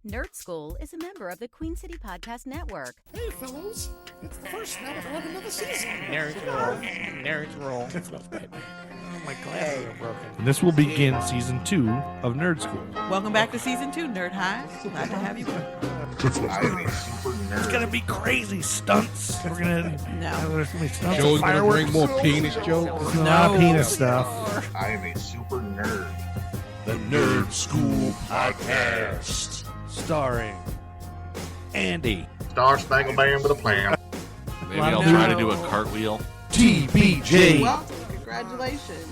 Nerd Skool is a member of the Queen City Podcast Network. Hey, fellows. It's the first night of another season. Nerds roll. Nerds roll. Oh, my glasses are broken. And this will begin season 2 of Nerd Skool. Welcome back to season 2, Nerd High. Glad to have you. It's gonna be crazy stunts. We're gonna there's gonna be stunts. Joe's gonna fireworks. bring more penis jokes. There's a lot of penis stuff. I am a super nerd. The Nerd Skool Podcast. Starring Andy, Star Spangled Band with a plan. Maybe I'll try to do a cartwheel. TBJ. Welcome. Congratulations.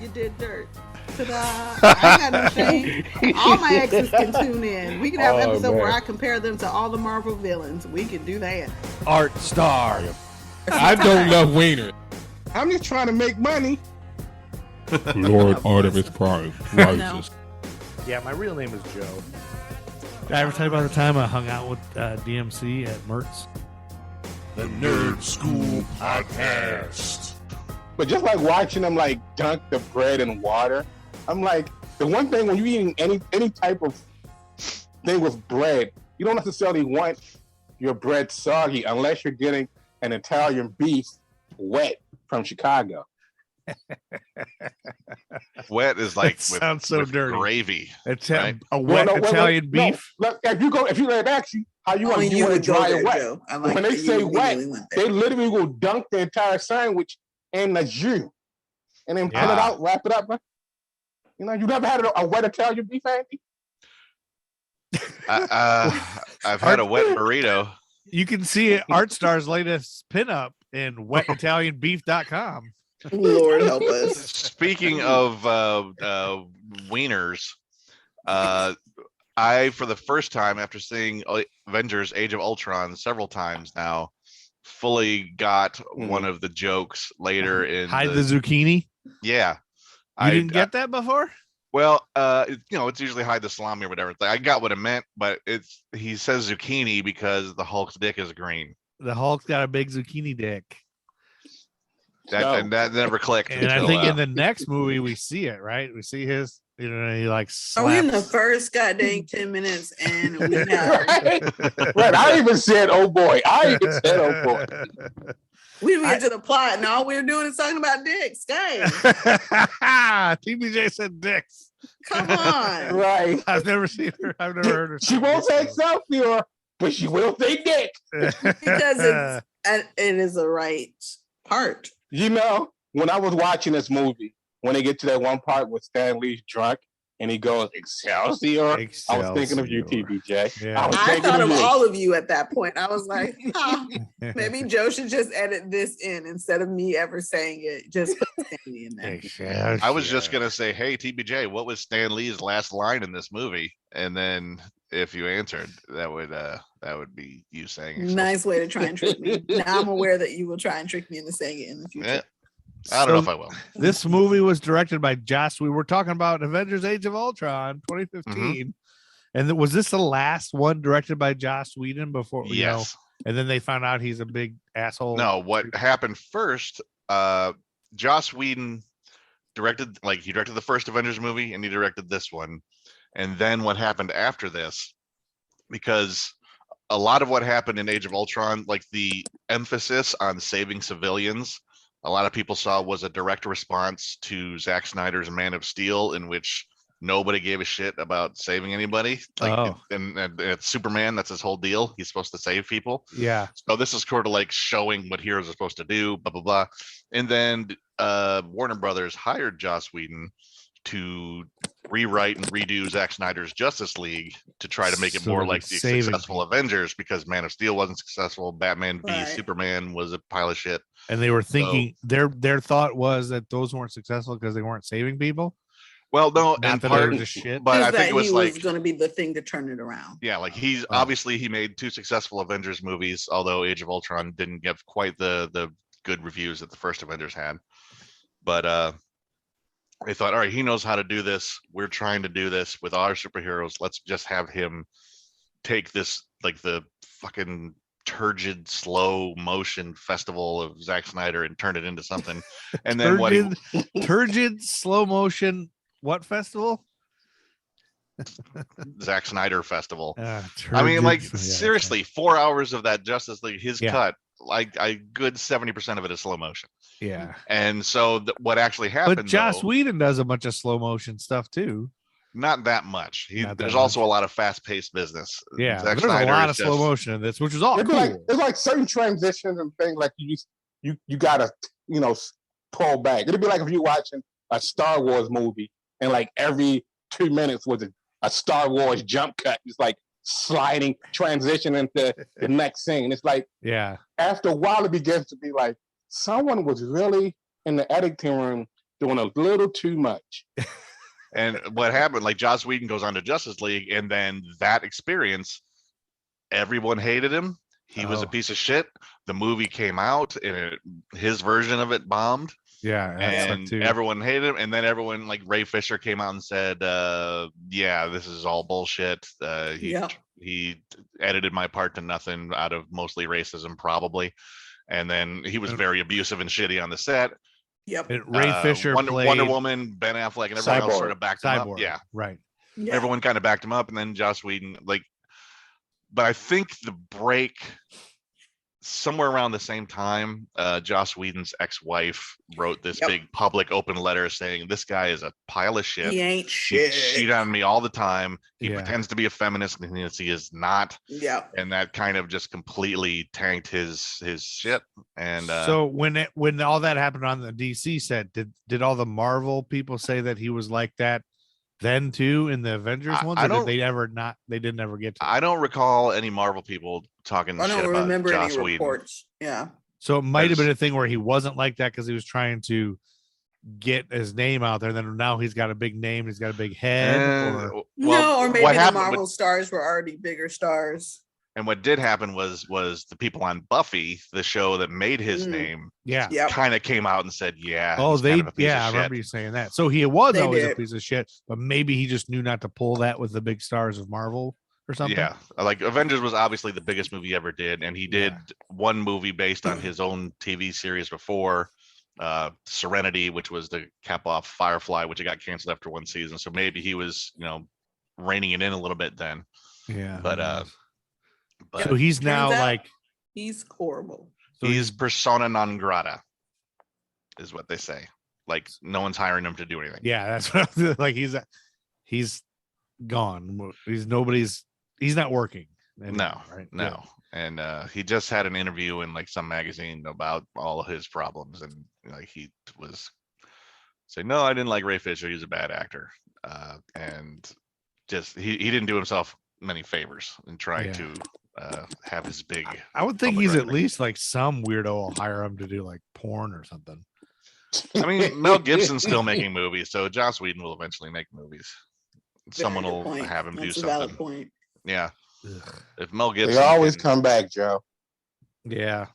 You did dirt. Ta-da. I ain't got no shame. All my exes can tune in. We can have an episode where I compare them to all the Marvel villains. We can do that. Art Star. I don't love Wiener. I'm just trying to make money. Lord Artemis Prime rises. Yeah, my real name is Joe. Did I ever tell you about the time I hung out with DMC at Mertz? The Nerd Skool Podcast. But just like watching them like dunk the bread in water, I'm like, the one thing when you're eating any type of thing with bread, you don't necessarily want your bread soggy unless you're getting an Italian beef wet from Chicago. Wet is like with, sounds so with dirty. gravy. It's right? a wet Italian beef. No, look, if you let actually how you want to dry it wet. Joe. I like When they that say you wet, really went they there. literally will dunk the entire sandwich in the jus and then pull it out, wrap it up. You know, you never had a wet Italian beef, Andy? I've had a wet burrito. You can see Art Star's latest pinup in wetitalianbeef.com. Lord help us. Speaking of wieners, I, for the first time after seeing Avengers Age of Ultron several times now, fully got one of the jokes later in Hide the zucchini? Yeah. You didn't get that before? Well, it's usually hide the salami or whatever. I got what it meant, but he says zucchini because the Hulk's dick is green. The Hulk's got a big zucchini dick. And that never clicked. And I think in the next movie we see it, right? We see his, he like slaps. Are we in the first goddamn 10 minutes and we have right. I even said, oh boy. we didn't get to the plot and all we're doing is talking about dicks. Dang. TBJ said dicks. Come on. Right. I've never seen her. I've never heard her. She won't say self-pure, but she will say dick. Because it is a right part. You know, when I was watching this movie, when they get to that one part with Stan Lee's drunk and he goes, Excelsior. I was thinking of you, TBJ. Yeah. I thought of all of you at that point. I was like, maybe Joe should just edit this in instead of me ever saying it. Just put Stanley in there. I was just going to say, hey, TBJ, what was Stan Lee's last line in this movie? And then if you answered, that would be you saying it. Nice way to try and trick me. Now I'm aware that you will try and trick me into saying it in the future. Yeah. I don't know if I will. This movie was directed by Joss. We were talking about Avengers Age of Ultron 2015. And was this the last one directed by Joss Whedon before? Yes. And then they found out he's a big asshole. No, what happened first, Joss Whedon directed the first Avengers movie and he directed this one. And then what happened after this, because a lot of what happened in Age of Ultron, like the emphasis on saving civilians, a lot of people saw was a direct response to Zack Snyder's Man of Steel, in which nobody gave a shit about saving anybody. And it's Superman, that's his whole deal. He's supposed to save people. Yeah. So this is sort of like showing what heroes are supposed to do, blah, blah, blah. And then Warner Brothers hired Joss Whedon to rewrite and redo Zack Snyder's Justice League to try to make it more like the successful Avengers, because Man of Steel wasn't successful. Batman v Superman was a pile of shit. And they were thinking their thought was that those weren't successful because they weren't saving people. Well, no, and part of the shit, but I think it was going to be the thing to turn it around. Yeah, like he's obviously he made 2 successful Avengers movies, although Age of Ultron didn't get quite the good reviews that the first Avengers had. But they thought, all right, he knows how to do this. We're trying to do this with our superheroes. Let's just have him take this, like the fucking turgid, slow motion festival of Zack Snyder and turn it into something. And then turgid slow motion what festival? Zack Snyder festival. I turgid- mean, like yeah, seriously, 4 hours of that Justice League, his Yeah. cut, like a good 70% of it is slow motion. Yeah. And so what actually happened? But Joss though, Whedon does a bunch of slow motion stuff too. not that much. Not that There's much. also a lot of fast paced business. Yeah, Zack there's a Snyder lot is of slow just- motion in this, which is all It'd be cool. like it's like certain transitions and things like you gotta pull back. It'd be like if you're watching a Star Wars movie and like every 2 minutes was a Star Wars jump cut. It's like sliding transition into the next scene. It's like Yeah. after a while it begins to be like someone was really in the editing room doing a little too much. And what happened? Like Joss Whedon goes on to Justice League, and then that experience, everyone hated him. He was a piece of shit. The movie came out, and his version of it bombed. Yeah, and everyone hated him. And then everyone, like Ray Fisher, came out and said, "Yeah, this is all bullshit. He edited my part to nothing out of mostly racism, probably." And then he was very abusive and shitty on the set. Yep. And Ray Fisher played Wonder Woman, Ben Affleck, and everyone else sort of backed him up. Cyborg. Yeah, right. Yeah. Everyone kind of backed him up, and then Joss Whedon, but I think the break somewhere around the same time, Joss Whedon's ex-wife wrote this big public open letter saying this guy is a pile of shit. He ain't shit. He cheated on me all the time. He pretends to be a feminist and he is not. Yeah. And that kind of just completely tanked his shit. And so when all that happened on the DC set, did all the Marvel people say that he was like that then too in the Avengers ones? Or did they didn't ever get to I don't recall any Marvel people talking I shit don't about remember Joss any Whedon. reports. Yeah. So it might have been a thing where he wasn't like that because he was trying to get his name out there. Then now he's got a big name, he's got a big head. Or maybe the Marvel stars were already bigger stars. And what did happen was the people on Buffy, the show that made his name, kind of came out and said, "Yeah, oh, he's kind of a piece of I shit." remember you saying that. So he was They always did. a piece of shit, but maybe he just knew not to pull that with the big stars of Marvel or something. Yeah, like Avengers was obviously the biggest movie he ever did, and he did one movie based on his own TV series before, Serenity, which was the cap off Firefly, which it got canceled after one season. So maybe he was, reining it in a little bit then. Yeah, but so he's now Turns out like he's horrible. So he's persona non grata, is what they say. Like no one's hiring him to do anything. Yeah, that's what I'm like. He's gone. He's not working anymore, right? No. Yeah. And he just had an interview in like some magazine about all of his problems, and like he was saying, "No, I didn't like Ray Fisher. He's a bad actor," and just he didn't do himself many favors in trying to have his big. I would think public he's at recognition. least like some weirdo will hire him to do like porn or something. I mean, Mel Gibson's still making movies, so Joss Whedon will eventually make movies. Someone Very will good point. have him That's do a valid something. point. Yeah. If Mel Gibson, They always can- come back, Joe. Yeah.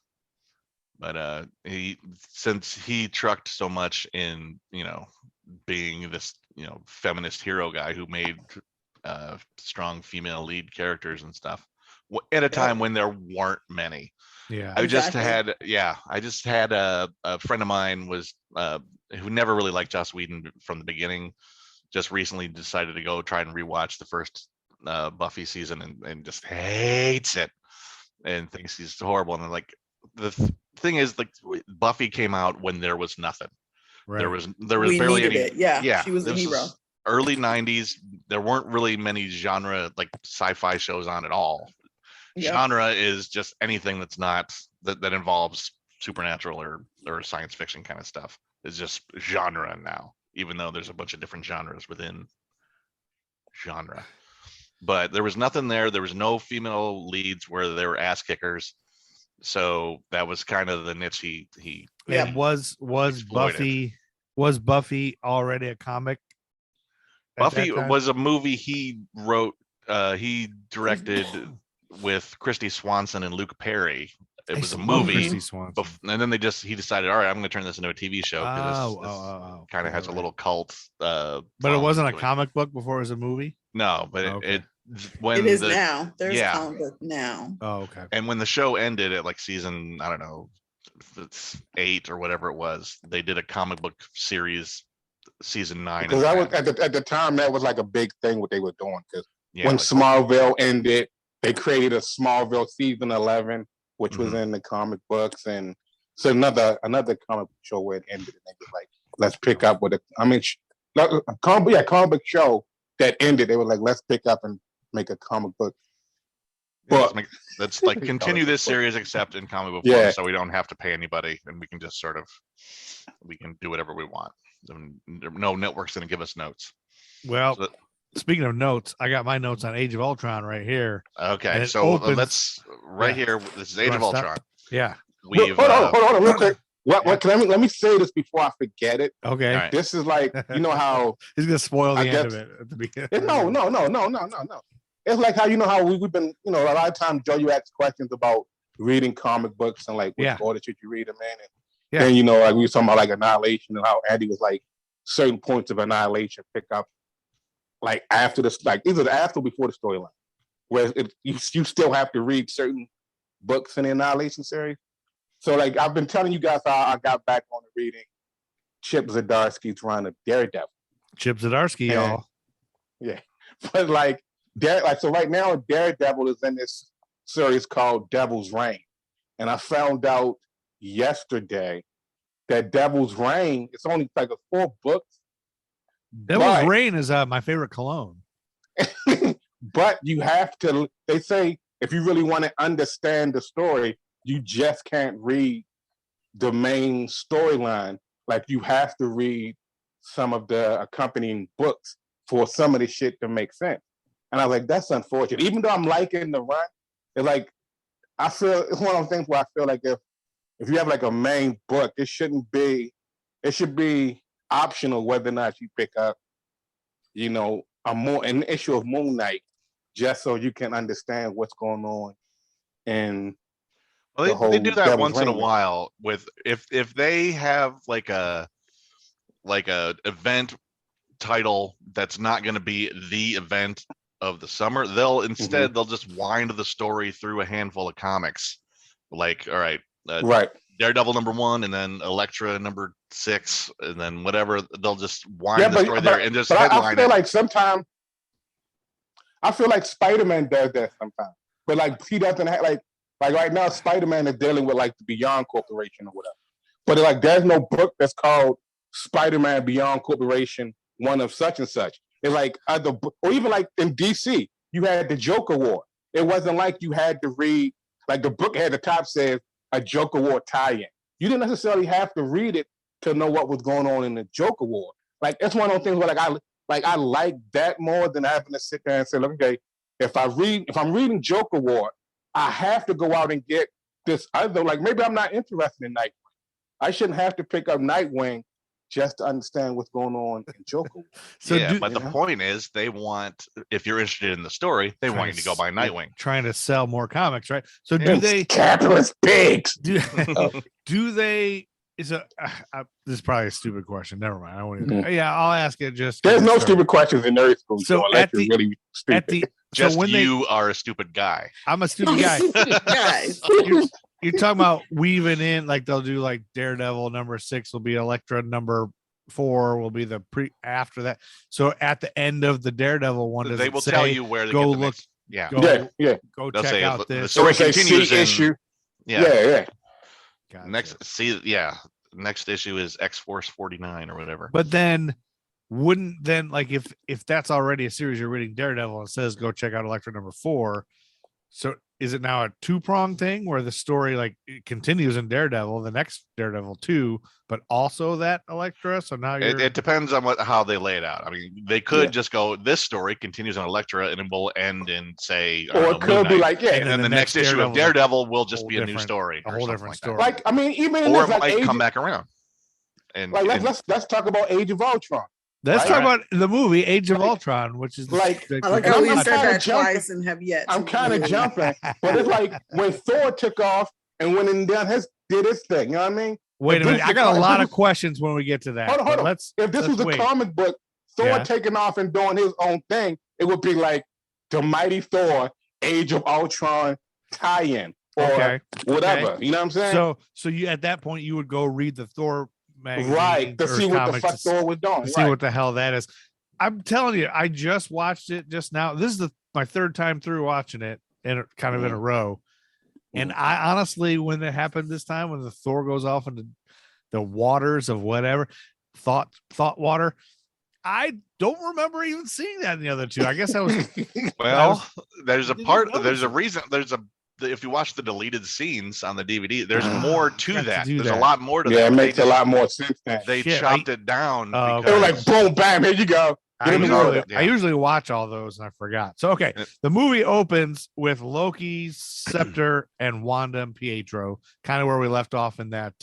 But since he trucked so much in, being this, feminist hero guy who made strong female lead characters and stuff at a time when there weren't many. Yeah. I just had a friend of mine who never really liked Joss Whedon from the beginning, just recently decided to go try and rewatch the first Buffy season and just hates it and thinks he's horrible. And like the thing is, like Buffy came out when there was nothing. Right. There was We barely needed any. it. Yeah, she was the this hero. is early 90s. There weren't really many genre like sci-fi shows on at all. Yep. Genre is just anything that's not that involves supernatural or science fiction kind of stuff. It's just genre now, even though there's a bunch of different genres within genre. But there was nothing there. There was no female leads where they were ass kickers. So that was kind of the niche he And was exploited. Buffy already a comic? at Buffy that time? was a movie he wrote, he directed with Christy Swanson and Luke Perry. It I was a love movie, Christy Swanson. and then he decided, all right, I'm going to turn this into a TV show because this kind of has a little cult. But it following wasn't a to it. comic book before it was a movie. No, but Okay. when It is the, now. There's yeah. a comic book now. Oh, okay. And when the show ended at like season, I don't know, if it's 8 or whatever it was, they did a comic book series season 9. Because I was at the time that was like a big thing what they were doing. Because when like, Smallville ended, they created a Smallville season 11, which was in the comic books, and so another comic show where it ended, and they was like, let's pick up with it. I mean, comic book show that ended. They were like, let's pick up and make a comic book. But let's like continue this series except in comic book form, so we don't have to pay anybody, and we can just sort of we can do whatever we want. No network's going to give us notes. Well, speaking of notes, I got my notes on Age of Ultron right here. Okay, so let's here. This is Age of Ultron. Yeah. Hold on, real quick. Let me say this before I forget it. Okay. Right. This is like, you know how he's gonna spoil the end of it at the beginning. No. It's like how we've been, a lot of times, Joe, you ask questions about reading comic books and like what order should you read them in, and like we were talking about like Annihilation and how Andy was like certain points of Annihilation pick up like after this, like either after or before the storyline, where you still have to read certain books in the Annihilation series. So like I've been telling you guys how I got back on the reading Chip Zdarsky's run of Daredevil. Chip Zdarsky, y'all. Yeah, but so right now Daredevil is in this series called Devil's Reign, and I found out yesterday that Devil's Reign it's only like 4 books. Devil's Reign is my favorite cologne. But you have to. They say if you really want to understand the story, you just can't read the main storyline. Like you have to read some of the accompanying books for some of the shit to make sense. And I was like, that's unfortunate. Even though I'm liking the run, it's like I feel it's one of those things where I feel like if you have like a main book, it should be optional whether or not you pick up, an issue of Moon Knight just so you can understand what's going on. And they do that once in a while with if they have like a event title that's not going to be the event of the summer, they'll just wind the story through a handful of comics. Like, all right, Daredevil #1, and then Elektra #6, and then whatever. They'll just wind the story there and just headline it. Like sometimes I feel like Spider-Man does that sometimes, but like he doesn't have like right now Spider-Man is dealing with like the Beyond Corporation or whatever. But like there's no book that's called Spider-Man Beyond Corporation, one of such and such. It's like or even like in DC, you had the Joker War. It wasn't like you had to read like the book at the top says a Joker War tie-in. You didn't necessarily have to read it to know what was going on in the Joker War. Like it's one of those things where I like that more than having to sit there and say, look, okay, if I'm reading Joker War, I have to go out and get this other. Like maybe I'm not interested in Nightwing. I shouldn't have to pick up Nightwing just to understand what's going on in Joker. But the point is, they want, if you're interested in the story, they want you to go buy Nightwing. Trying to sell more comics, right? So do they capitalist pigs? Do they? This is probably a stupid question. Never mind. I won't even. Yeah, I'll ask it. There's no stupid questions in nerd school. So really stupid. You are a stupid guy. I'm a stupid guy. You're talking about weaving in, like they'll do like Daredevil #6 will be Elektra #4 will be the after that. So at the end of the Daredevil one, they will tell you where to go get the look. Next, Go they'll check say out this. The story continues issue. Yeah. Gotcha. Next issue is X-Force 49 or whatever. But then wouldn't like if that's already a series you're reading Daredevil and says go check out Elektra #4, so is it now a 2-pronged thing where the story like it continues in Daredevil, the next Daredevil 2, but also that Elektra? So now it depends on how they lay it out. I mean, they could just go, this story continues on Elektra and it will end in say, or it could be like, and then the next issue of Daredevil will just be a new story, a whole different story. Like I mean, even or it might come back around. And like let's talk about Age of Ultron. Let's talk about the movie Age of Ultron, which is I like how you said that twice and have yet. I'm kind of jumping, but it's like when Thor took off and went and did his thing. You know what I mean? Wait a minute, I got a lot of questions when we get to that. Hold on. If this was a comic book, Thor taking off and doing his own thing, it would be like the Mighty Thor Age of Ultron tie-in or whatever. You know what I'm saying? So you at that point you would go read the Thor magazines, Right, to or see what the comics fuck Thor was doing. to see Right. what the hell that is. I'm telling you, I just watched it just now. This is my third time through watching it, and kind of in a row. And I honestly, when it happened this time, when the Thor goes off into the waters of whatever thought water, I don't remember even seeing that in the other two. I guess I was. Well, there's a didn't part. notice There's a it. reason. If you watch the deleted scenes on the DVD, there's more to Got to that. do There's that. a lot more to Yeah, that. it makes a lot more sense now. They Shit, chopped it down. Oh, They were like, because- boom, bam, here you go. I Get in the usually, water. Yeah. I usually watch all those and I forgot. So okay, the movie opens with Loki, Scepter, and Wanda and Pietro, kind of where we left off in that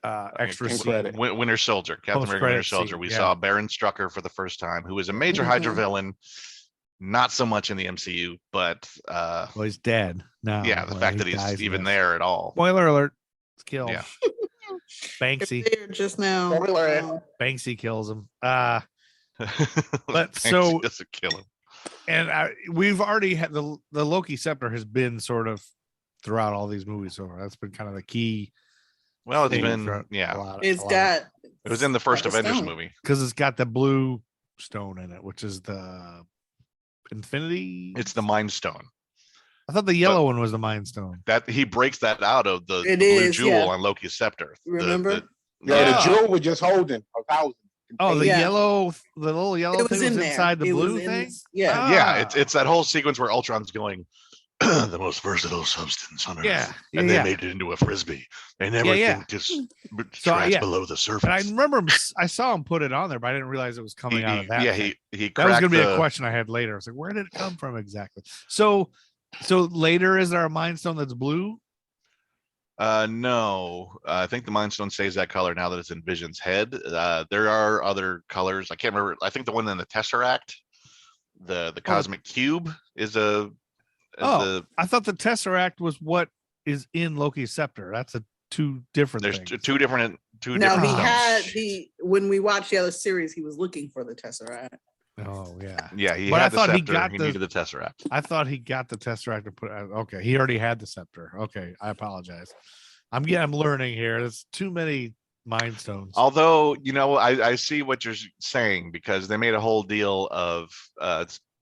extra End scene. credit. Winter Soldier, Captain America Winter Post-credit Soldier. scene, We yeah. saw Baron Strucker for the first time, who is a major Hydra villain. Not so much in the MCU, but Well, he's dead now. yeah, the Well, fact he that he's dies in even this. there at all. Spoiler alert! It's killed. Yeah. Banksy. There just now. Spoiler. Banksy kills him. But so- doesn't kill him. And we've already had the Loki scepter has been sort of throughout all these movies. So that's been kind of the key. Well, it's thing been throughout yeah. It's got. It was in the first got the Avengers stone. movie. because it's got the blue stone in it, which is the Infinity. It's the Mind Stone. I thought the yellow one was the Mind Stone. That he breaks that out of the It blue is, jewel yeah. on Loki's scepter. Remember? Yeah, Yeah. the jewel was just holding a thousand. Oh, the Yeah. yellow, the little yellow It was thing in was there. inside the It was blue in- thing. Yeah. Yeah, it's that whole sequence where Ultron's going, the most versatile substance on Earth. Yeah, And they yeah. made it into a frisbee. They never Yeah. think to So, scratch yeah. below the surface. And I remember I saw him put it on there, but I didn't realize it was coming out of that. yeah, thing. he That was cracked going to be the- a question I had later. I was like, where did it come from exactly? So later, is there a Mind Stone that's blue? No, I think the Mind Stone stays that color now that it's in Vision's head. There are other colors. I can't remember. I think the one in the Tesseract, the Cosmic Cube, is a. Oh, I thought the Tesseract was what is in Loki's scepter. That's two different There's things. two different Now he stones. had when we watched the other series, he was looking for the Tesseract. Oh yeah. Yeah, he But I had the thought he scepter. got He the- needed the Tesseract. I thought he got the Tesseract to put. Okay, he already had the scepter. Okay, I apologize. I'm learning here. There's too many Mind Stones. Although, I see what you're saying, because they made a whole deal of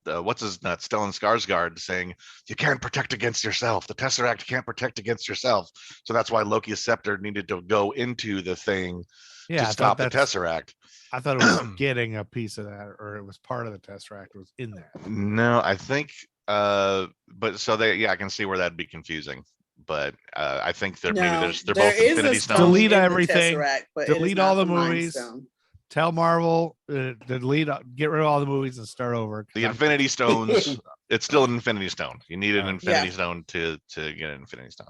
what's his nuts, Stellan Skarsgård, saying you can't protect against yourself. The Tesseract can't protect against yourself. So that's why Loki's scepter needed to go into the thing Yeah, I to thought stop the that's- Tesseract. I thought it was getting a piece of that, or it was part of the Tesseract was in there. No, I think but so I can see where that'd be confusing. But I think they're No, both there is a Infinity stone Stones. Delete in the everything. Tesseract, but it is Delete not all the Mind movies. Stone. Tell Marvel, delete, get rid of all the movies and start over. 'cause The I'm- Infinity Stones, it's still an Infinity Stone. You need an Yeah. Infinity Stone to get an Infinity Stone.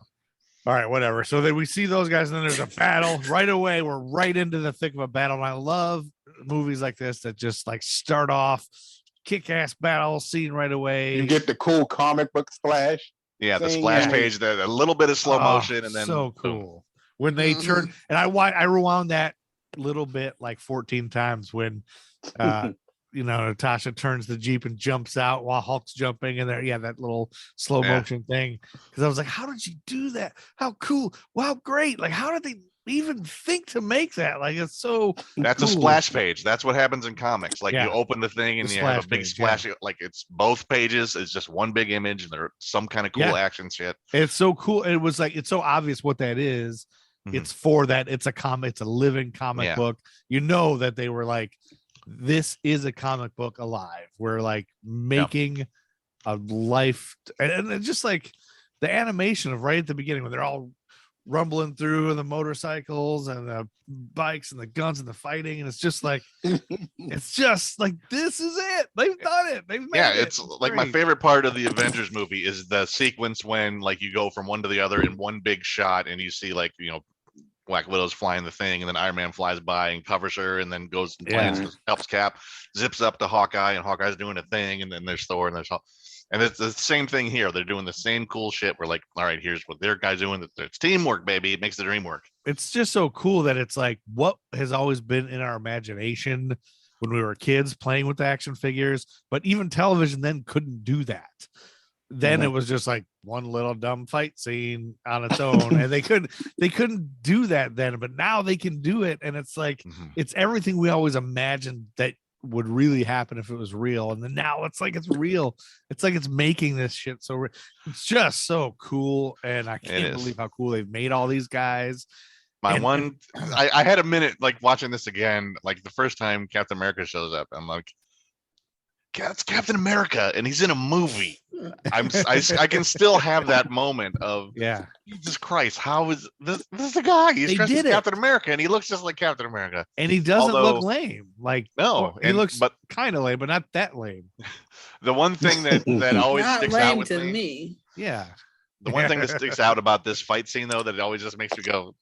All right, whatever. So then we see those guys, and then there's a battle right away. We're right into the thick of a battle. And I love movies like this that just like start off kick-ass battle scene right away. You get the cool comic book splash. Yeah, the Saying, splash yeah. page, a little bit of slow Oh, motion, and then so boom. cool when they turn. And I rewound that little bit like 14 times when Natasha turns the Jeep and jumps out while Hulk's jumping in there. Yeah, that little slow Yeah. motion thing. Because I was like, how did you do that? How cool! Wow, great! Like, how did they even think to make that? Like, it's so. That's cool. a splash page. That's what happens in comics. Like Yeah. you open the thing and The you have a splash big page, splash. Like it's both pages. It's just one big image, and there's some kind of cool Yeah. action shit. It's so cool. It was like it's so obvious what that is. Mhm. It's for that. It's a comic. It's a living comic Yeah. book. You know that they were like, this is a comic book alive. We're like making a life, and it's just like the animation of right at the beginning when they're all rumbling through the motorcycles and the bikes and the guns and the fighting, and it's just like this is it. They've done it. They've made Yeah, it. it's like my great. favorite part of the Avengers movie is the sequence when like you go from one to the other in one big shot, and you see like Black Widow's flying the thing, and then Iron Man flies by and covers her, and then goes and helps Cap, zips up to Hawkeye, and Hawkeye's doing a thing, and then there's Thor, and there's Hulk. And it's the same thing here. They're doing the same cool shit. We're like, all right, here's what their guys doing. It's teamwork, baby. It makes the dream work. It's just so cool that it's like what has always been in our imagination when we were kids playing with action figures, but even television then couldn't do that. then it was just like one little dumb fight scene on its own, and they couldn't do that then, but now they can do it, and it's like it's everything we always imagined that would really happen if it was real, and then now it's like it's real. It's like it's making this shit so it's just so cool, and I can't believe how cool they've made all these guys. I had a minute like watching this again, like the first time Captain America shows up, I'm like, that's Captain America, and he's in a movie. I can still have that moment of Jesus Christ, how is this is the guy? He's dressed as Captain America, and he looks just like Captain America, and he doesn't look lame. Like he looks kind of lame, but not that lame. The one thing that always sticks out with me, the one thing that sticks out about this fight scene, though, that it always just makes me go,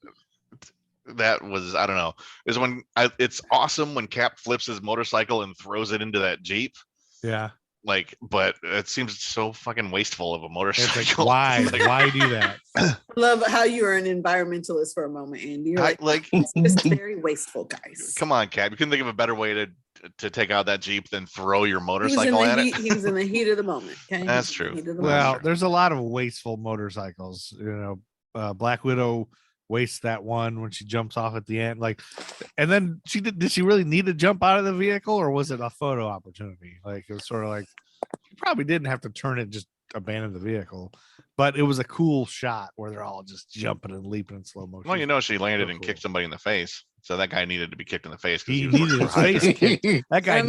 that was, I don't know, is when it's awesome when Cap flips his motorcycle and throws it into that Jeep. Yeah. Like, but it seems so fucking wasteful of a motorcycle. Like, why do that? I love how you're an environmentalist for a moment, Andy. You're like it's just very wasteful, guys. Come on, Cap. You couldn't think of a better way to take out that Jeep than throw your motorcycle at it. He was in the heat of the moment. Okay? That's true. Well, there's a lot of wasteful motorcycles. Black Widow wastes that one when she jumps off at the end, like, and then did she really need to jump out of the vehicle, or was it a photo opportunity? Like, it was sort of like she probably didn't have to turn it, just abandon the vehicle, but it was a cool shot where they're all just jumping and leaping in slow motion. Well, she landed and kicked somebody in the face, so that guy needed to be kicked in the face. He needed his face kicked. That guy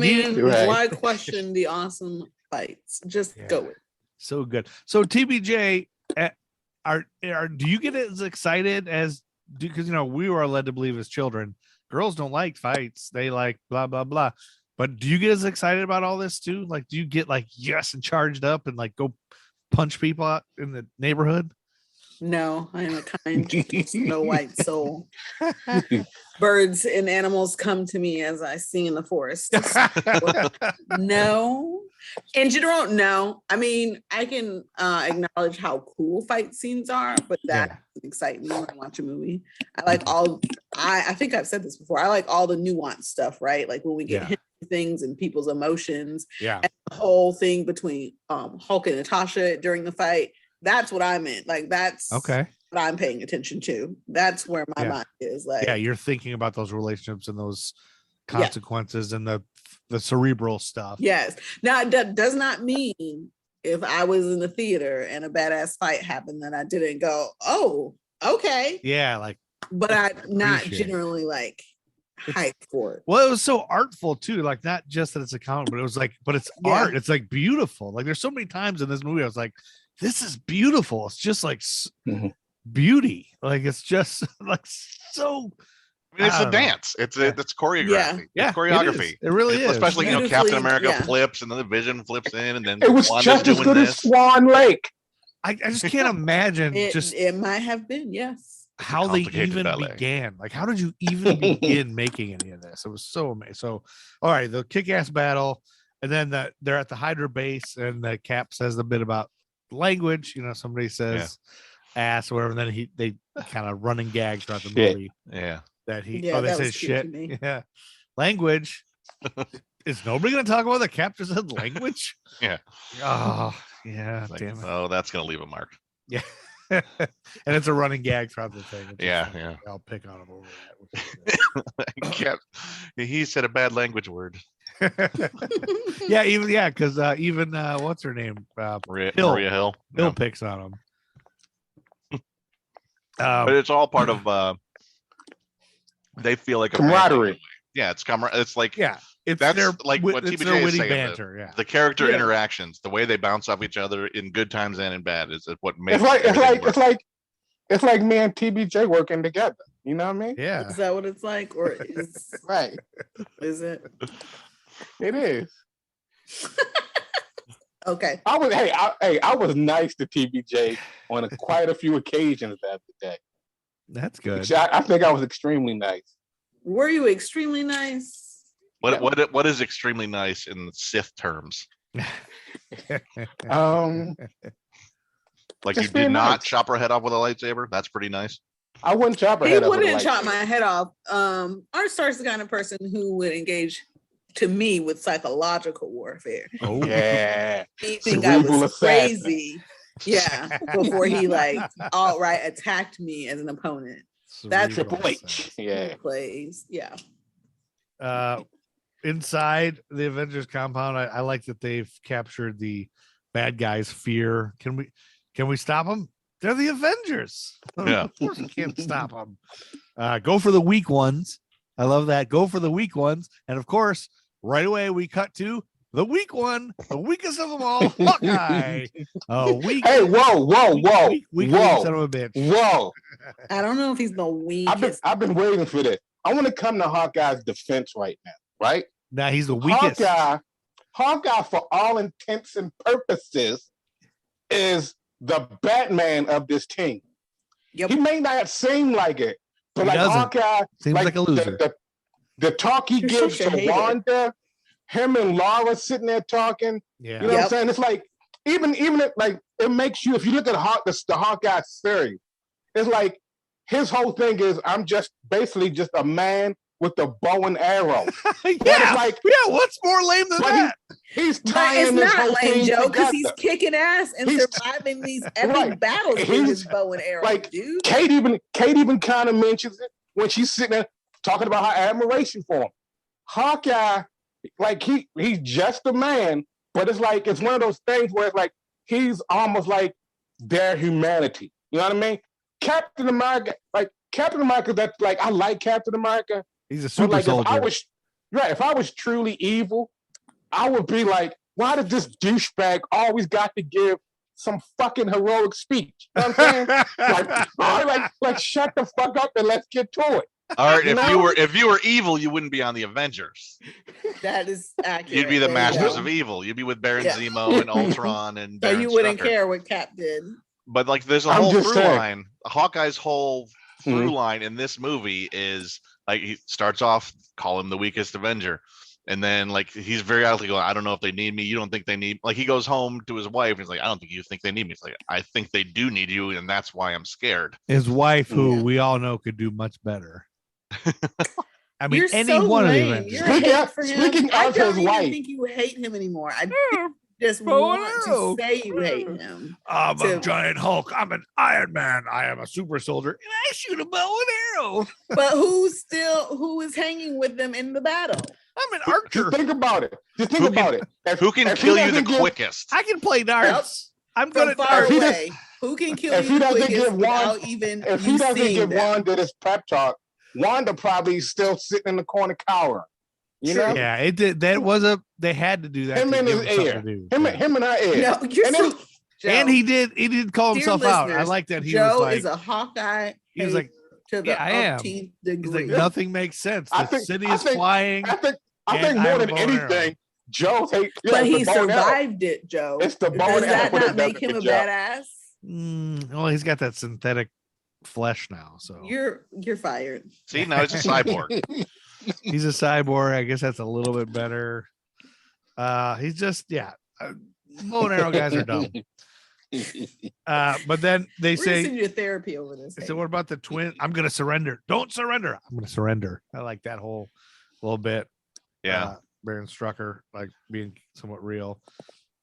why question the awesome fights? Just go with it. So good. So TBJ, do you get as excited as, because we were led to believe as children girls don't like fights, they like blah blah blah, but do you get as excited about all this too? Like, do you get like yes and charged up and like go punch people out in the neighborhood? No, I am a kind Snow White soul. Birds and animals come to me as I sing in the forest. No. In general, no. I mean, I can acknowledge how cool fight scenes are, but that doesn't excite me when I watch a movie. I like I think I've said this before. I like all the nuanced stuff, right? Like when we get hit things and people's emotions. Yeah. And the whole thing between Hulk and Natasha during the fight. That's what I meant. Like, that's what I'm paying attention to. That's where my mind is. Like, you're thinking about those relationships and those consequences and the cerebral stuff. Yes. Now, that does not mean if I was in the theater and a badass fight happened that I didn't go, oh, okay. Yeah, like. But I'm not generally like hyped for it. Well, it was so artful too. Like, not just that it's a comic, but it was like, but it's art. It's like beautiful. Like, there's so many times in this movie I was like, this is beautiful. It's just like beauty. Like, it's just like so. It's a dance. It's choreography. Yeah, it's choreography. It really is. Especially Captain America flips and then the Vision flips in, and then it was just as good as Swan Lake. I just can't imagine. It might have been, yes. How they even began. Like, how did you even begin making any of this? It was so amazing. So, all right, the kick-ass battle, and then they're at the Hydra base, and the Cap says the bit about language. Somebody says ass or whatever, and then they kind of running gag throughout the movie. Yeah. That they say shit. Yeah. Language. Is nobody gonna talk about the Cap just said language? Yeah. Oh, yeah. Like, damn it. Oh, that's gonna leave a mark. Yeah. And it's a running gag throughout the thing. Yeah. I'll pick on him over that. Cap, he said a bad language word. Because even what's her name? Maria Hill. Hill picks on him. But it's all part of they feel like a camaraderie. Yeah, it's camaraderie. It's like it's that's their, like what TBJ is saying. Banter, the character interactions, the way they bounce off each other in good times and in bad, is what makes it's like me and TBJ working together. You know what I mean? Yeah. Is that what it's like, or is right? Is it? It is. Okay. I was nice to TBJ on quite a few occasions that day. That's good. I think I was extremely nice. Were you extremely nice? What is extremely nice in Sith terms? Like, you did not chop her head off with a lightsaber? That's pretty nice. I wouldn't chop her head off. He wouldn't chop my head off. Art Stark's the kind of person who would engage to me with psychological warfare. Oh Yeah. He think I Cerebral was assassin. crazy. Yeah, before he like outright attacked me as an opponent. That's Triple H. Yeah. Plays. Yeah. Inside the Avengers compound, I like that they've captured the bad guys' fear. Can we stop them? They're the Avengers. Yeah. Of course we can't stop them. Go for the weak ones. I love that. Go for the weak ones. And of course, right away we cut to the weak one, the weakest of them all, Hawkeye. Oh, weak. Hey, whoa. Weak son of a bitch. Whoa. I don't know if he's the weakest. I've been waiting for this. I want to come to Hawkeye's defense right now, right? Now he's the weakest. Hawkeye, for all intents and purposes, is the Batman of this team. Yep. He may not seem like it, but He like doesn't. Hawkeye, Seems like a loser. The talk he You're gives such a to hater. Wanda, him and Laura sitting there talking. Yeah. You know what I'm saying? It's like even it, like it makes you, if you look at the Hawkeye series, it's like his whole thing is I'm just basically just a man with a bow and arrow. yeah. Like, What's more lame than but that? He's But tying it's this whole not lame, thing Joe, because he's together. kicking ass and He's- surviving these epic Right. battles with He's- his bow and arrow, like, dude. Kate even kind of mentions it when she's sitting there talking about her admiration for him. Hawkeye, like he's just a man, but it's like it's one of those things where it's like he's almost like their humanity. You know what I mean? Captain America, that's like I like Captain America. He's a But super like soldier. if I was truly evil, I would be like, why does this douchebag always got to give some fucking heroic speech? You know what I'm saying? like shut the fuck up and let's get to it. All right, You know? if you were evil, you wouldn't be on the Avengers. That is accurate. You'd be the There you masters go. of evil. You'd be with Baron Yeah. Zemo and Ultron and So Baron you wouldn't Strucker. care what Cap did. But like, there's a I'm whole just through saying. line. Hawkeye's whole through Mhm. line in this movie is like he starts off, call him the weakest Avenger, and then like he's very outly going, I don't know if they need me. You don't think they need? Like he goes home to his wife and he's like, I don't think you think they need me. It's like I think they do need you, and that's why I'm scared. His wife, who Yeah. we all know could do much better. I mean, You're any so one of the lame. Avengers. You're Speaking hate of- for him. speaking I of don't his even wife. think you hate him anymore. I just Bow and want arrow. to say you hate him. I'm So- a giant Hulk. I'm an Iron Man. I am a super soldier. And I shoot a bow and arrow. But who is hanging with them in the battle? I'm an archer. Just think about it. Just think Who can- about it. Who can if he kill you the doesn't give- quickest? I can play darts. I'm good From at far darts. If he away. Who can kill if he you doesn't quickest give Wanda- without even If he you doesn't seeing give them? Wanda this pep talk, Wanda probably still sitting in the corner cowering. You True. know? Yeah, it did. That was they had to do that. Him to in give his something ear. to do. Him, Yeah. him in her ear. No, you're And so then- Joe, And he did call dear himself out. I listeners, like that he Joe was like, is a Hawkeye. he was like, to the yeah, I am. umpteenth he's degree. like, nothing makes sense. I The think- city I is think- flying. I think And more I have a than bow and arrow. anything, Joe hate. but it's he the bow and arrow. survived it, Joe. It's the bow Does and arrow that that not does make a him a good job. badass? Well, he's got that synthetic flesh now, so You're fired. See, now he's a cyborg. he's a cyborg. I guess that's a little bit better. He's just bow and arrow guys are dumb. But then they We're gonna say, send you to therapy over this. so what about the twin? I'm gonna surrender. Don't surrender. I'm gonna surrender. I like that whole little bit. Yeah. Baron Strucker like being somewhat real.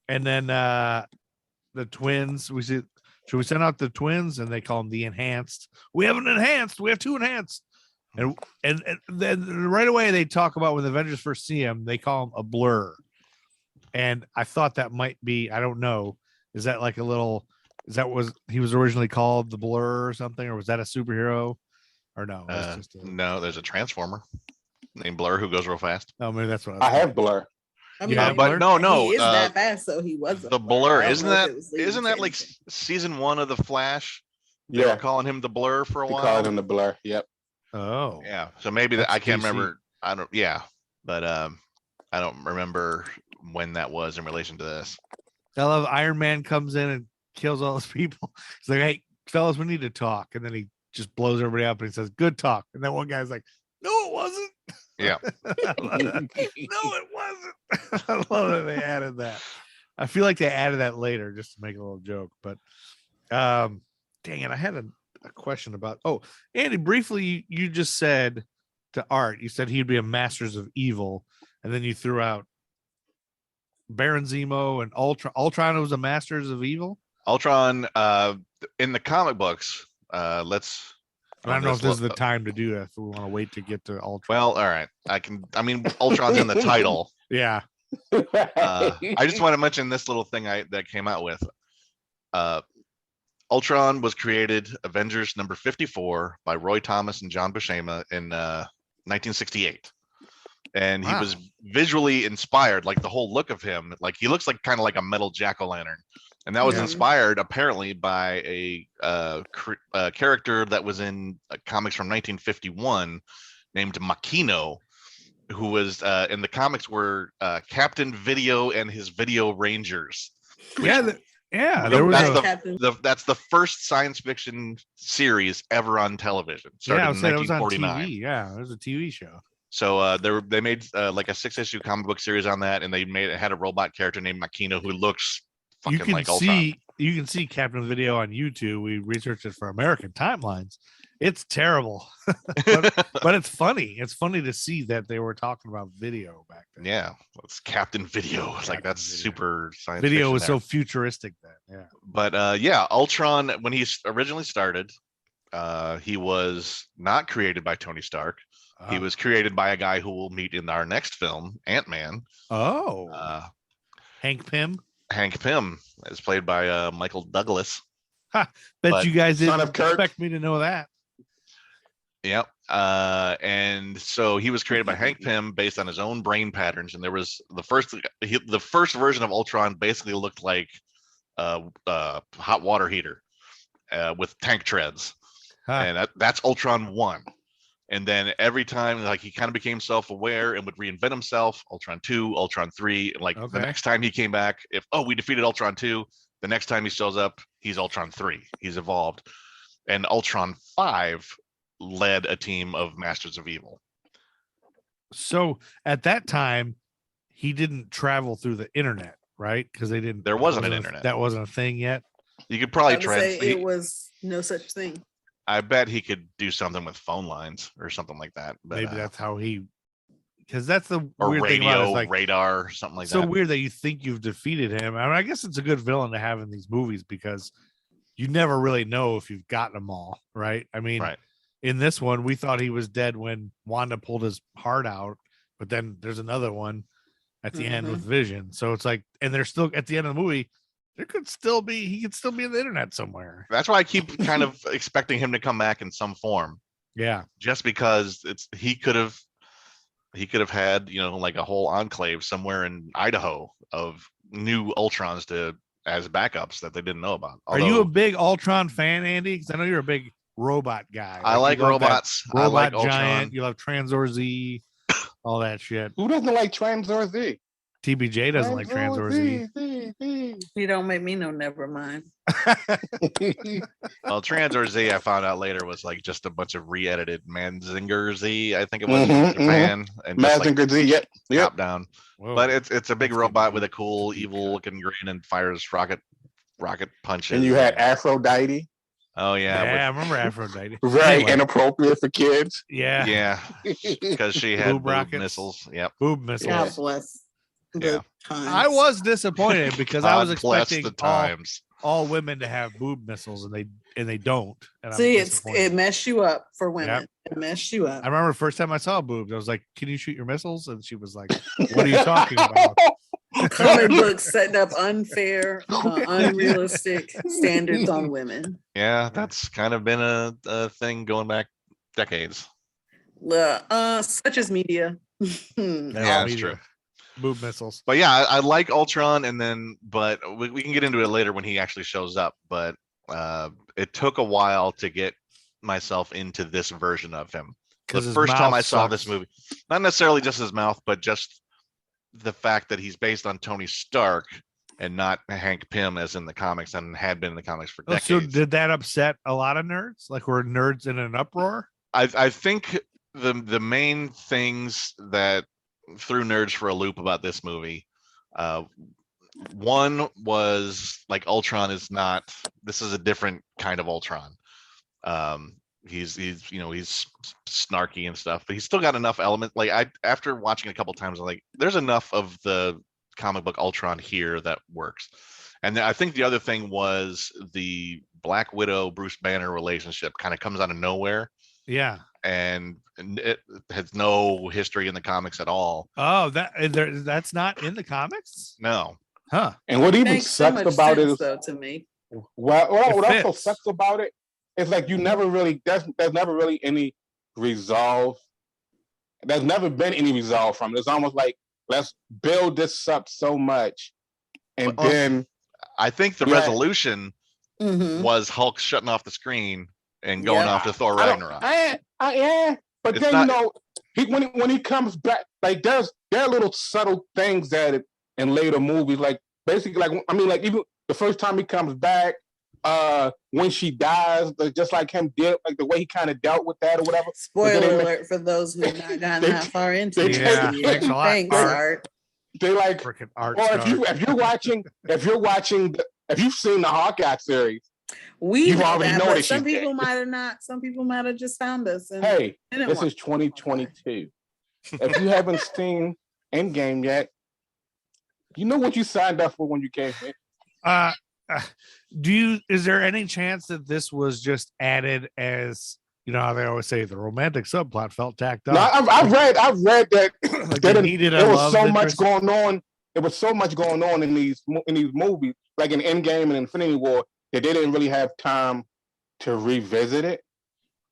And then the twins, we see, should we send out the twins? And they call them the enhanced. We have an enhanced. We have two enhanced. And then right away they talk about when the Avengers first see him, they call him a blur. And I thought that might be, I don't know, is that like a little, is that was he was originally called the Blur or something, or was that a superhero? Or no? That's just a, No, there's a transformer named Blur who goes real fast. oh, maybe that's what I I was have Blur. I mean, Yeah, but no, he is uh, that fast, so he was the Blur. I don't Isn't know if that it was leading isn't to that like anything. season 1 of the Flash? They were Yeah, calling him the Blur for a we while. called him the Blur. Yep. Oh, Yeah, so maybe that I That's can't DC. remember. I don't. Yeah, but I don't remember when that was in relation to this. I love Iron Man comes in and kills all those people. He's like, "Hey, fellas, we need to talk," and then he just blows everybody up and he says, "Good talk." And then one guy's like, "No, it wasn't." Yeah. No, it wasn't. I love that they added that. I feel like they added that later just to make a little joke. But dang it, I had a question about. Oh, Andy, briefly, you just said to Art, you said he'd be a Masters of Evil, and then you threw out Baron Zemo and Ultron. Ultron was a Masters of Evil. Ultron, in the comic books, let's. I don't know if this is the time to do that. If we want to wait to get to Ultron. Well, all right. I mean, Ultron's in the title. Yeah. I just want to mention this little thing that came out with. Ultron was created, Avengers number 54, by Roy Thomas and John Buscema in 1968. And he was visually inspired, like the whole look of him, like he looks like kind of like a metal jack-o'-lantern. And that was inspired apparently by a character that was in comics from 1951 named Makino, who was in the comics were Captain Video and his Video Rangers. That's the first science fiction series ever on television. Started in 1949. TV. Yeah, it was a TV show. So they made like a 6-issue comic book series on that, and they had a robot character named Makino who looks fucking like Ultron. You can see Captain Video on YouTube. We researched it for American Timelines. It's terrible, but it's funny. It's funny to see that they were talking about video back then. Yeah, it's Captain Video. It's like that's super science. Video was so futuristic then. Yeah, but Ultron, when he originally started, he was not created by Tony Stark. He was created by a guy who we'll meet in our next film, Ant-Man. Hank Pym. Hank Pym is played by Michael Douglas. Bet you guys didn't expect me to know that. Yep. And so he was created by Hank Pym based on his own brain patterns. And there was the first version of Ultron basically looked like a hot water heater with tank treads. And that's Ultron 1. And then every time, like, he kind of became self-aware and would reinvent himself. Ultron 2, Ultron 3. Like the next time he came back, we defeated Ultron 2, the next time he shows up, he's Ultron 3. He's evolved. And Ultron 5 led a team of Masters of Evil. So at that time, he didn't travel through the internet, right? Because there wasn't an internet. That wasn't a thing yet. You could probably it was no such thing. I bet he could do something with phone lines or something like that. But, maybe that's how because that's the weird thing about it, like, radar, something like that. So weird that you think you've defeated him. I mean, I guess it's a good villain to have in these movies because you never really know if you've gotten them all, right? I mean, in this one, we thought he was dead when Wanda pulled his heart out, but then there's another one at the end with Vision. So it's like, and they're still at the end of the movie. He could still be in the internet somewhere. That's why I keep kind of expecting him to come back in some form. Yeah. Just because he could have had, like a whole enclave somewhere in Idaho of new Ultrons as backups that they didn't know about. Are you a big Ultron fan, Andy? Because I know you're a big robot guy. I like robots. Robot I like giant. Ultron. You love Tranzor Z, all that shit. Who doesn't like Tranzor Z? TBJ doesn't like Tranzor Z. You don't make me know. Never mind. Well, Tranzor Z, I found out later, was like just a bunch of re-edited Manzinger Z, I think it was, in Japan, and Manzinger Z, yep, top down. Whoa. But it's a big robot with a cool, evil-looking grin and fires rocket punches. And you had Aphrodite. Oh yeah, I remember Aphrodite. Very inappropriate for kids. Yeah, because she had boob missiles. Yep, boob missiles. God bless. I was disappointed because I was expecting the times. All women to have boob missiles, and they don't. And see, it messed you up for women. Yep. It messed you up. I remember the first time I saw boobs, I was like, "Can you shoot your missiles?" And she was like, "What are you talking about?" Comic books setting up unfair, unrealistic standards on women. Yeah, that's kind of been a thing going back decades. Such as media. Yeah, that's true. Boob missiles. But yeah, I like Ultron, but we can get into it later when he actually shows up. But it took a while to get myself into this version of him. The first time I saw this movie, not necessarily just his mouth, but just the fact that he's based on Tony Stark and not Hank Pym as in the comics and had been in the comics for decades. So did that upset a lot of nerds? Like, were nerds in an uproar? I think the main things that threw nerds for a loop about this movie, one was like Ultron is not, this is a different kind of Ultron. he's snarky and stuff, but he's still got enough element. Like after watching it a couple times, I'm like, there's enough of the comic book Ultron here that works. And I think the other thing was the Black Widow Bruce Banner relationship kind of comes out of nowhere. Yeah. And it has no history in the comics at all. Oh, that's not in the comics? No. Huh. And what even Makes so sucks much about it sense, is, though, to me. what also fits. sucks about it is like you never really there's never really any resolve. There's never been any resolve from it. It's almost like let's build this up so much, and Well, then I think the Yeah. resolution Mhm. was Hulk shutting off the screen and going off to Thor Ragnarok. But It's then not- when he comes back, like there are little subtle things that in later movies, like basically, like I mean, like even the first time he comes back, when she dies, just like him did, like the way he kind of dealt with that or whatever. Spoiler alert for those who have not gotten that far into it. Yeah, thanks a lot, Thanks, Art. Art. They like, Freaking art or star. if you've seen the Hawkeye series, We You've know already that, know but that some she's people dead. might have not. Some people might have just found us. And hey, didn't this watch is 2022. If you haven't seen Endgame yet, you know what you signed up for when you came in. Is there any chance that this was just added as, you know how they always say the romantic subplot felt tacked on? No, I've read that Like there they needed a was love so interest? much going on. There was so much going on in these movies, like in Endgame and Infinity War, that they didn't really have time to revisit it.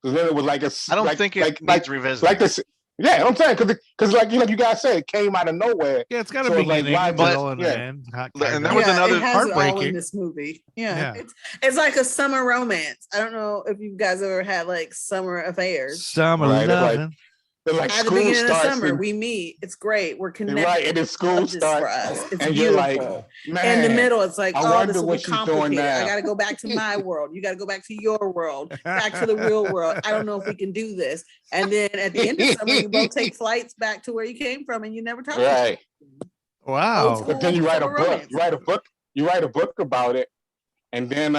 Because then it was like I don't think it needs revisiting. Like this, yeah, I'm saying because like you guys said, it came out of nowhere. Yeah, it's got a So it's beginning, like, why- middle, and yeah. end. And that was another it has it all in heartbreaking. this movie. Yeah, Yeah. It's like a summer romance. I don't know if you guys ever had like summer affairs. Summer Right, it's like- loving. It's like At the school beginning of the starts summer, and- we meet. It's great. We're connected. right, and then school Love this for starts, us. It's and you're like, beautiful. man, In the middle, it's like, I oh, wonder this will what be she's doing complicated. now. I got to go back to my world. You got to go back to your world. Back to the real world. I don't know if we can do this. And then at the end of summer, you both take flights back to where you came from, and you never talk. right. Wow. Old But then you write a Summer book. romance. You write a book about it, and then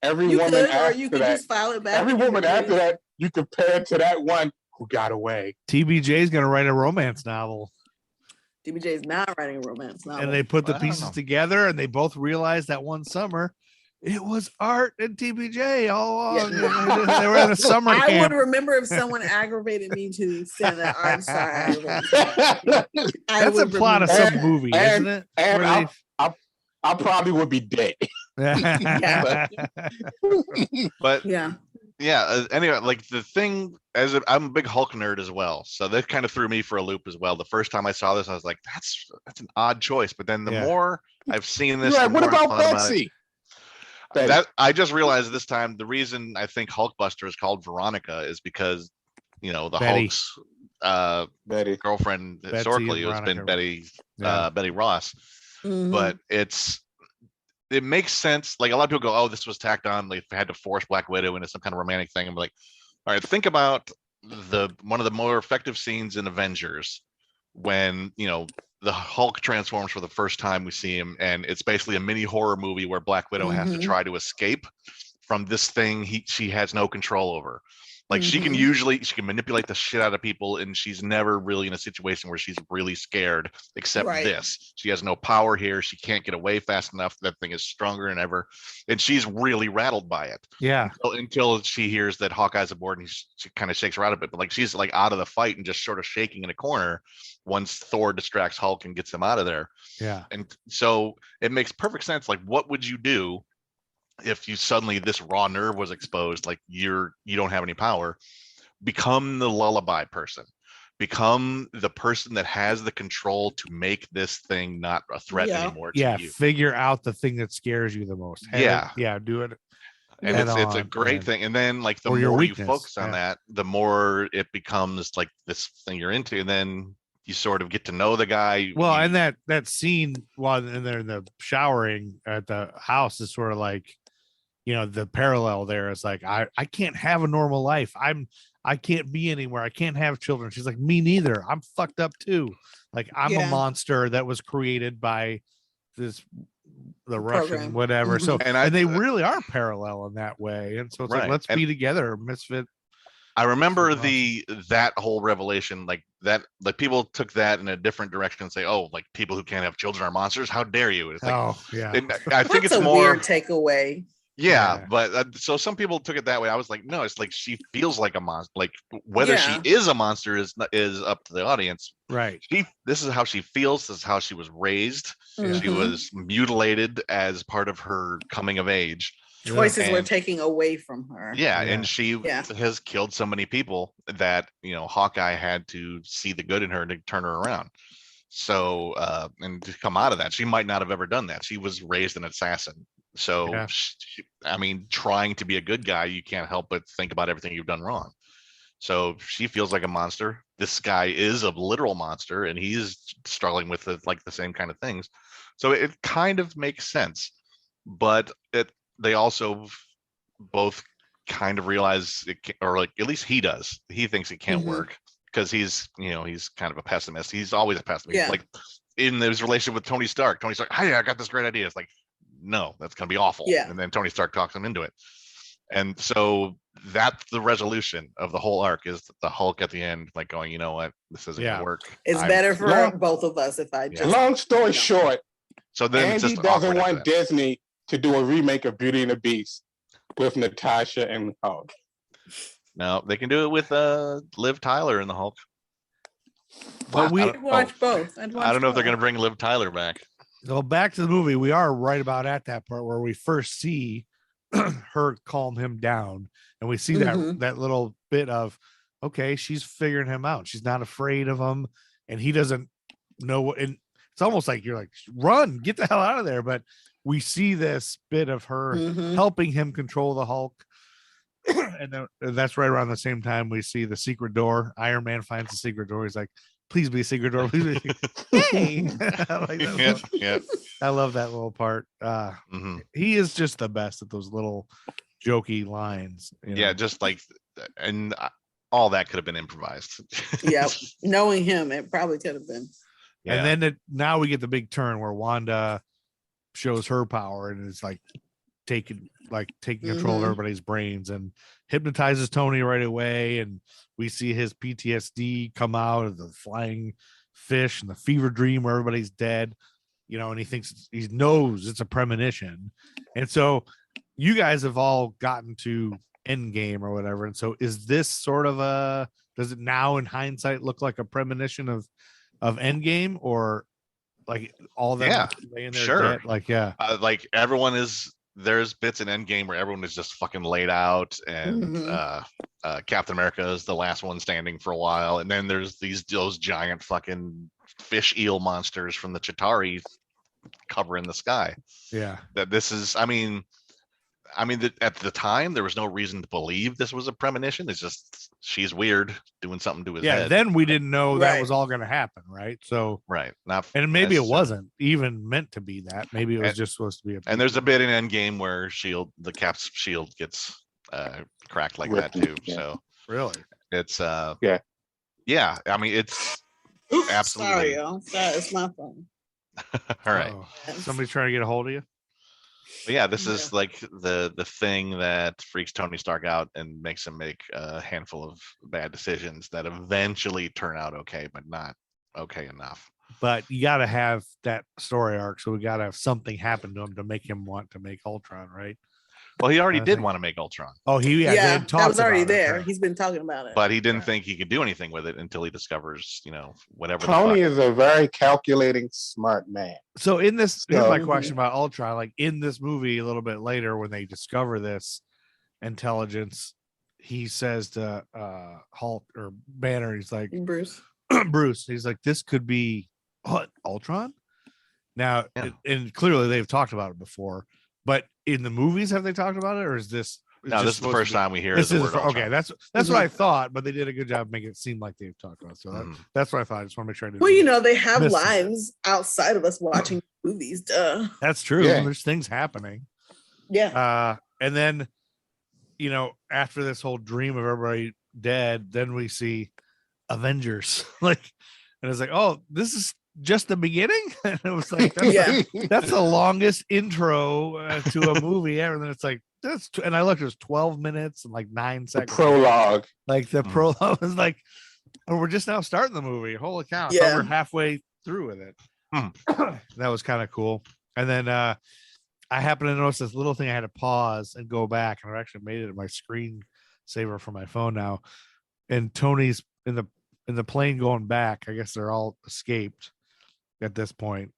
every You woman could, or after you could that, just file it back. every and woman do it. after that, you compare it to that one who got away. TBJ is going to write a romance novel. DBJ is not writing a romance novel. And they put the Well, I don't pieces know. together and they both realized that one summer it was Art and TBJ all along. Yeah. They were in a summer I camp. would remember if someone aggravated me to the extent that Art Star aggravated me. I That's a would plot of remember. some movie, and- isn't it? and Where I probably would be dead. they- But Yeah. anyway, like the thing, I'm a big Hulk nerd as well, so that kind of threw me for a loop as well. The first time I saw this, I was like, that's an odd choice. But then the Yeah. more I've seen this, You're the like, what more I about thought it. Betsy? That I just realized this time the reason I think Hulkbuster is called Veronica is because the Betty. Hulk's Betty. girlfriend Betsy historically and has been Veronica. Betty Ross. Mhm. But it makes sense. Like a lot of people go, oh, this was tacked on. They had to force Black Widow into some kind of romantic thing. I'm like, all right, think about one of the more effective scenes in Avengers when the Hulk transforms for the first time. We see him, and it's basically a mini horror movie where Black Widow has to Mhm. try to escape from this thing she has no control over. Like she can manipulate the shit out of people, and she's never really in a situation where she's really scared, except Right. this. She has no power here. She can't get away fast enough. That thing is stronger than ever. And she's really rattled by it yeah. until she hears that Hawkeye's aboard, and she kind of shakes her out a bit. But like she's like out of the fight and just sort of shaking in a corner once Thor distracts Hulk and gets him out of there. Yeah. And so it makes perfect sense. Like, what would you do if you suddenly this raw nerve was exposed? Like you don't have any power. Become the lullaby person. Become the person that has the control to make this thing not a threat Yeah. anymore to Yeah. you. Figure out the thing that scares you the most. Have Yeah. it- yeah. Do it. And head it's a on, great and- thing. And then like the or your more you weakness, focus on yeah. that, the more it becomes like this thing you're into. And then you sort of get to know the guy. Well, You- and that scene while they're in the showering at the house is sort of like, the parallel there is like, I can't have a normal life. I can't be anywhere. I can't have children. She's like, me neither. I'm fucked up too. Like I'm a Yeah. monster that was created by this the Russian program. whatever. So And and they really are parallel in that way. And so it's like, Right. let's And- be together, misfit. I remember Awesome. that whole revelation, like people took that in a different direction and say, oh, like people who can't have children are monsters. How dare you? It's like, Oh yeah. and I think That's it's a more weird takeaway. Yeah, but so some people took it that way. I was like, no, it's like she feels like a monster. Like whether Yeah. she is a monster is up to the audience. Right. This is how she feels. This is how she was raised. She Mhm. was mutilated as part of her coming of age. Choices we're And- taking away from her. Yeah, Yeah. and she Yeah. has killed so many people that Hawkeye had to see the good in her to turn her around. So and to come out of that, she might not have ever done that. She was raised an assassin. So Yeah. I mean, trying to be a good guy, you can't help but think about everything you've done wrong. So she feels like a monster. This guy is a literal monster, and he's struggling with like the same kind of things. So it kind of makes sense, but they also both kind of realize or like at least he does. He thinks it can't Mhm. work because he's kind of a pessimist. He's always a pessimist. Yeah. Like in his relationship with Tony Stark. Tony Stark, hey, I got this great idea. It's like, no, that's gonna be awful. Yeah. And then Tony Stark talks him into it. And so that's the resolution of the whole arc is the Hulk at the end, like going, you know what, this isn't Yeah. gonna work. It's I'm- better for Long- both of us if I just Long story short, So then it's Andy just doesn't awkward after want that. Disney to do a remake of Beauty and the Beast with Natasha and Hulk. No, they can do it with Liv Tyler in the Hulk. But we I'd watch both. I don't know if they're gonna bring Liv Tyler back. go back to the movie. We are right about at that part where we first see her calm him down, and we see Mhm. that little bit of, okay, she's figuring him out. She's not afraid of him, and he doesn't know what. And it's almost like you're like, run, get the hell out of there. But we see this bit of her Mhm. helping him control the Hulk. And then that's right around the same time we see the secret door. Iron Man finds the secret door. He's like, please be a secret door. Please be a secret. Hey! I like that Yeah, little- yeah. I love that little part. Mhm. He is just the best at those little jokey lines. Yeah, just like, and all that could have been improvised. Yep. Knowing him, it probably could have been. Yeah. And then now we get the big turn where Wanda shows her power and is like taking control of Mhm. everybody's brains and hypnotizes Tony right away. And we see his PTSD come out of the flying fish and the fever dream where everybody's dead, and he knows it's a premonition. And so you guys have all gotten to Endgame or whatever. And so is this sort of does it now in hindsight look like a premonition of Endgame, or like all that Yeah, laying there sure. dead? Like, yeah. Like there's bits in Endgame where everyone is just fucking laid out, and Mhm. Captain America is the last one standing for a while, and then there's those giant fucking fish eel monsters from the Chitauri covering the sky. Yeah. That this is, I mean, at the time there was no reason to believe this was a premonition. It's just she's weird doing something to his Yeah. head. Then we didn't know that Right. was all going to happen. Right. So, Right. Not and maybe it necessarily. wasn't even meant to be that. Maybe it was just supposed to be And there's a bit in Endgame where the Cap's shield gets cracked like that too. Yeah. So really. it's Yeah. I mean, it's Oops, Absolutely. Sorry, y'all. Sorry, it's my phone. all right. Oh, somebody trying to get a hold of you. But yeah, this is like the thing that freaks Tony Stark out and makes him make a handful of bad decisions that eventually turn out okay, but not okay enough. But you got to have that story arc. So we got to have something happen to him to make him want to make Ultron. Right. Well, he already I did think- want to make Ultron, Oh, they Yeah, had that talked was already about it, there. right. He's been talking about it. but he didn't think he could do anything with it until he discovers, whatever. the Tony fuck- is a very calculating, smart man. So in this, here's my So- question about Ultron. Like in this movie, a little bit later, when they discover this intelligence, he says to Hulk or Banner, he's like, Bruce. Bruce, he's like, this could be what, Ultron? Now, Yeah. and clearly they've talked about it before, but in the movies, have they talked about it, or is this? No, this is the first time we hear This the is word okay. Ultron. That's what I thought, but they did a good job making it seem like they've talked about it. So Mhm. that's what I thought. I just want to make sure I didn't. Well, they have Miss it. lives outside of us watching movies. Duh. That's true. Yeah. There's things happening. Yeah. And then, after this whole dream of everybody dead, then we see Avengers. And it's like, oh, this is just the beginning. And it was like, that's the longest intro to a movie ever. And then it's like, and I looked, it was 12 minutes and like 9 seconds. Prologue. Like the prologue was like, oh, we're just now starting the movie. Holy cow. I thought we're halfway through with it. That was kind of cool. And then I happened to notice this little thing. I had to pause and go back, and I actually made it in my screen saver for my phone now. And Tony's in the plane going back. I guess they're all escaped at this point.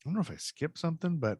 I don't know if I skipped something, but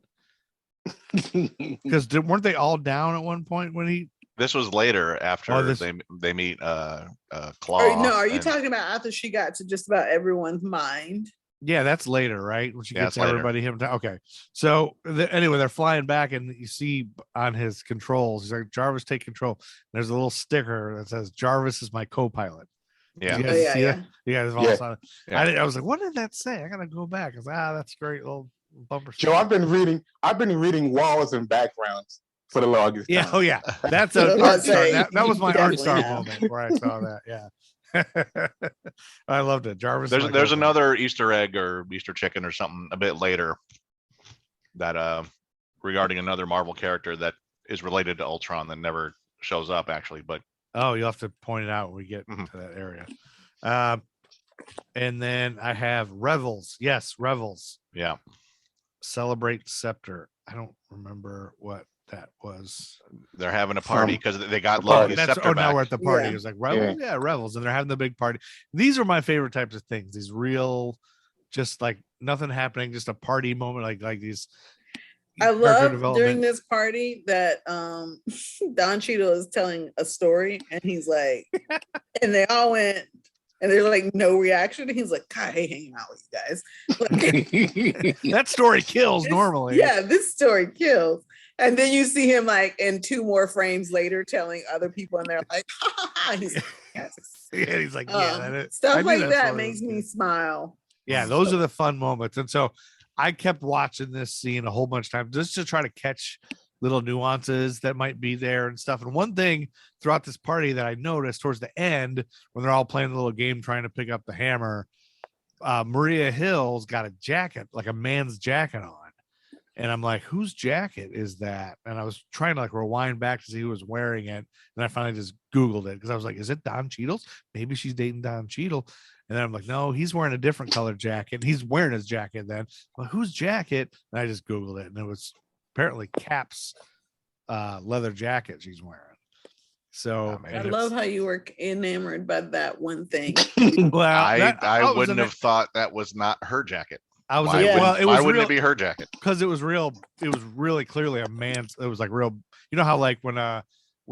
because weren't they all down at one point when he? This was later after they meet Claw. Are you talking about after she got to just about everyone's mind? Yeah, that's later, right? When she gets later. everybody hypnotized. Okay. So anyway, they're flying back, and you see on his controls, he's like, Jarvis, take control. There's a little sticker that says, Jarvis is my co-pilot. Yeah. You guys see that? You guys all saw it. Yeah. I was like, what did that say? I gotta go back. I was like, that's great little bumper. Joe, I've been reading walls and backgrounds for the longest time. Yeah, oh yeah. That's a art star. That was my art star moment where I saw that. Yeah. I loved it. Jarvis. There's another Easter egg or Easter chicken or something a bit later that regarding another Marvel character that is related to Ultron that never shows up actually, but you'll have to point it out when we get to that area. And then I have Revels. Yes, Revels. Yeah. Celebrate Scepter. I don't remember what that was. They're having a party because they got Loki's scepter back. Now we're at the party. It was like Revels. Yeah, Revels. And they're having the big party. These are my favorite types of things. These real, just like nothing happening, just a party moment, like these. I love during this party that Don Cheadle is telling a story, and he's like, and they all went, and there's like no reaction. And he's like, God, I hate hanging out with you guys. Like, that story kills normally. Yeah, this story kills. And then you see him like in 2 more frames later telling other people, and they're like, he's like, yes. Yeah, he's like, stuff like that makes me smile. Yeah, those are the fun moments. And so I kept watching this scene a whole bunch of times just to try to catch little nuances that might be there and stuff. And one thing throughout this party that I noticed towards the end, when they're all playing a little game trying to pick up the hammer, Maria Hill's got a jacket, like a man's jacket on. And I'm like, whose jacket is that? And I was trying to like rewind back to see who was wearing it. And I finally just Googled it because I was like, is it Don Cheadle's? Maybe she's dating Don Cheadle. And then I'm like, no, he's wearing a different colored jacket. He's wearing his jacket then. I'm like, whose jacket? And I just Googled it. And it was apparently Cap's leather jacket she's wearing. So I love how you were enamored by that one thing. Well, I wouldn't have thought that was not her jacket. I was why wouldn't it be her jacket? Because it was real. It was really clearly a man's. It was like real. You know how like when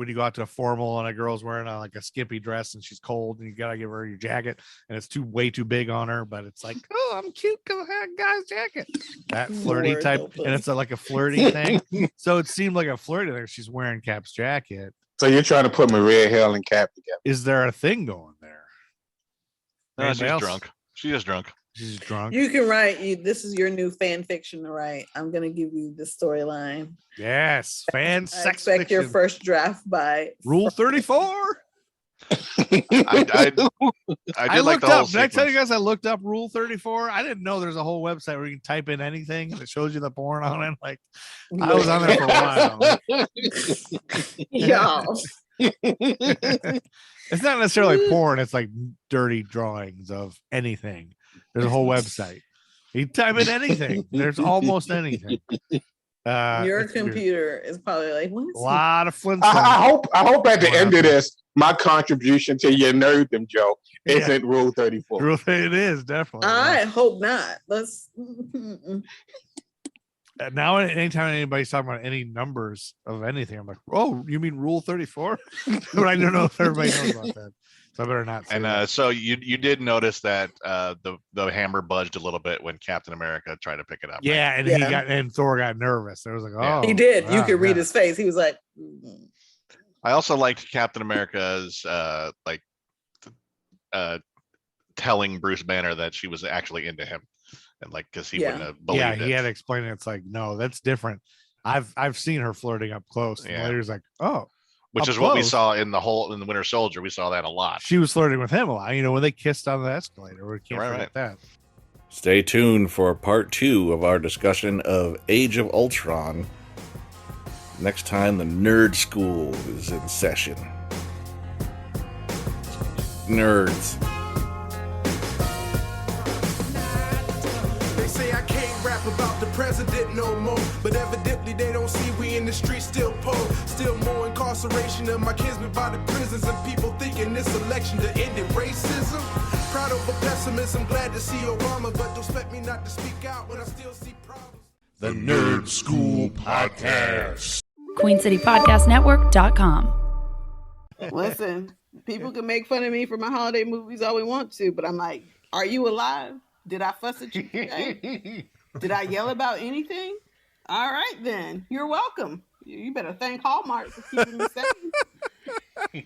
you go out to a formal and a girl's wearing like a skimpy dress and she's cold and you gotta give her your jacket and it's way too big on her, but it's like, oh, I'm cute because I had a guy's jacket. That flirty type, and it's like a flirty thing. So it seemed like a flirty thing. She's wearing Cap's jacket. So you're trying to put Maria Hill and Cap together? Is there a thing going there? No, she's drunk. She is drunk. She's drunk. You can write. This is your new fan fiction to write. I'm gonna give you the storyline. Yes, fan sex expect fiction. Your first draft by Rule 34. I looked up. Did I tell you guys I looked up Rule 34? I didn't know there's a whole website where you can type in anything and it shows you the porn on it. Like I was on there for a while. Yeah. It's not necessarily porn. It's like dirty drawings of anything. There's a whole website. You type in anything. There's almost anything. Your computer is probably like, what is a lot of Flintstones. I hope at the end of this, my contribution to your nerddom, Joe, isn't Rule 34. It is definitely. I hope not. Let's. Now, anytime anybody's talking about any numbers of anything, I'm like, oh, you mean Rule 34? But I don't know if everybody knows about that. So I better not say that. So you did notice that the hammer budged a little bit when Captain America tried to pick it up. Yeah, right? And Thor got nervous. It was like, oh, he did. You could read his face. He was like. I also liked Captain America's telling Bruce Banner that she was actually into him, and like because he wouldn't have believed it. He had to explain it. It's like, no, that's different. I've seen her flirting up close. And later he's like, oh. Which is what we saw in the Winter Soldier. We saw that a lot. She was flirting with him a lot. You know, when they kissed on the escalator, we can't forget that. Stay tuned for part 2 of our discussion of Age of Ultron. Next time, the Nerd School is in session. Nerds. They say I can't rap about the president no more, but evidently they don't see we in the streets still poor. Still more incarceration of my kinsmen by the prisons, and people thinking this election to end racism. Proud over pessimism, glad to see Obama, but don't expect me not to speak out when I still see problems. The Nerd School Podcast. QueenCityPodcastNetwork.com. Listen, people can make fun of me for my holiday movies all we want to, but I'm like, are you alive? Did I fuss at you today? Did I yell about anything? All right, then. You're welcome. You better thank Hallmark for keeping me safe.